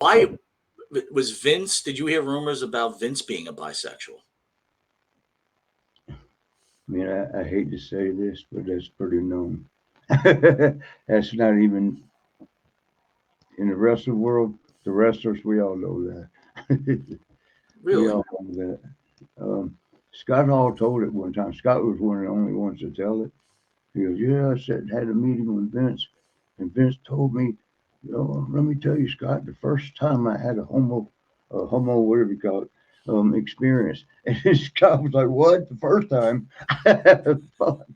Why was Vince? Did you hear rumors about Vince being a bisexual? I mean, I hate to say this, but that's pretty known. That's not even in the wrestling world. The wrestlers, we all know that. We Really? all know that. Scott Hall told it one time. Scott was one of the only ones to tell it. He goes, "Yeah, I had a meeting with Vince, and Vince told me, let me tell you, Scott, the first time I had a homo, whatever you call it, experience." And Scott was like, "What? The first time?" Fuck,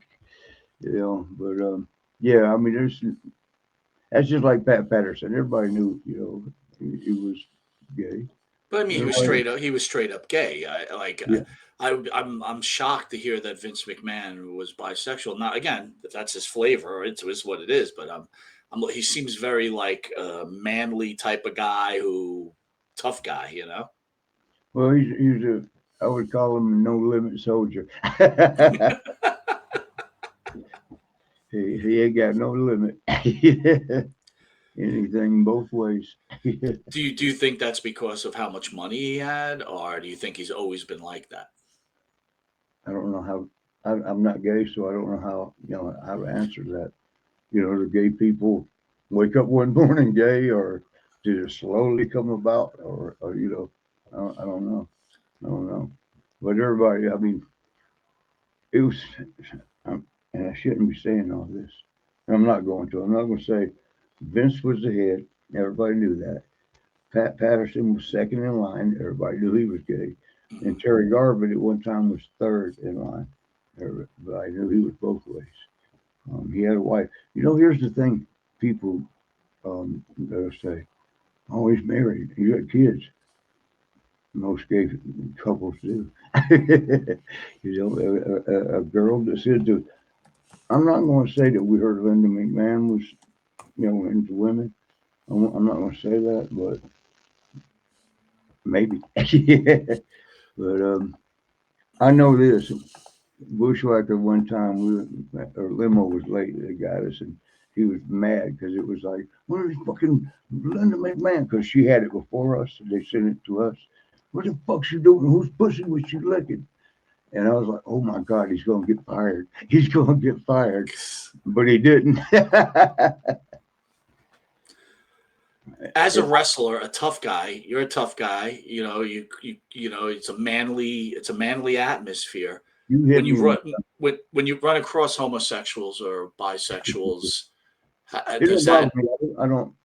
But yeah, I mean, that's just like Pat Patterson. Everybody knew, he was gay. But I mean, he was Everybody, straight up. He was straight up gay. yeah. I'm shocked to hear that Vince McMahon was bisexual. Now, again, if that's his flavor, it is what it is. But he seems very like a manly type of guy tough guy, you know. Well, he's I would call him a no limit soldier. He ain't got no limit. Anything both ways. Do you think that's because of how much money he had, or do you think he's always been like that? I don't know how. I'm not gay, so I don't know how to answer that. Do gay people wake up one morning gay, or did it slowly come about, or I don't know. I don't know. But everybody, I mean, it was, and I shouldn't be saying all this. I'm not going to. I'm not going to say Vince was the head. Everybody knew that. Pat Patterson was second in line. Everybody knew he was gay. And Terry Garvin at one time was third in line. Everybody knew he was both ways. He had a wife. Here's the thing people they'll say, "Oh, he's married. He got kids." Most gay couples do. A girl that said to, I'm not going to say that we heard Linda McMahon was, into women. I'm not going to say that, but maybe. But I know this. Bushwhacker one time, our limo was late. They got us, and he was mad because it was like, "Where's fucking Linda McMahon?" Because she had it before us, and they sent it to us. What the fuck's she doing? Whose pussy was she licking? And I was like, "Oh my god, he's gonna get fired. He's gonna get fired," but he didn't. As a wrestler, a tough guy, you're a tough guy. You know, it's a manly atmosphere. You hit When you me. run when you run across homosexuals or bisexuals, It does don't bother that me. I don't.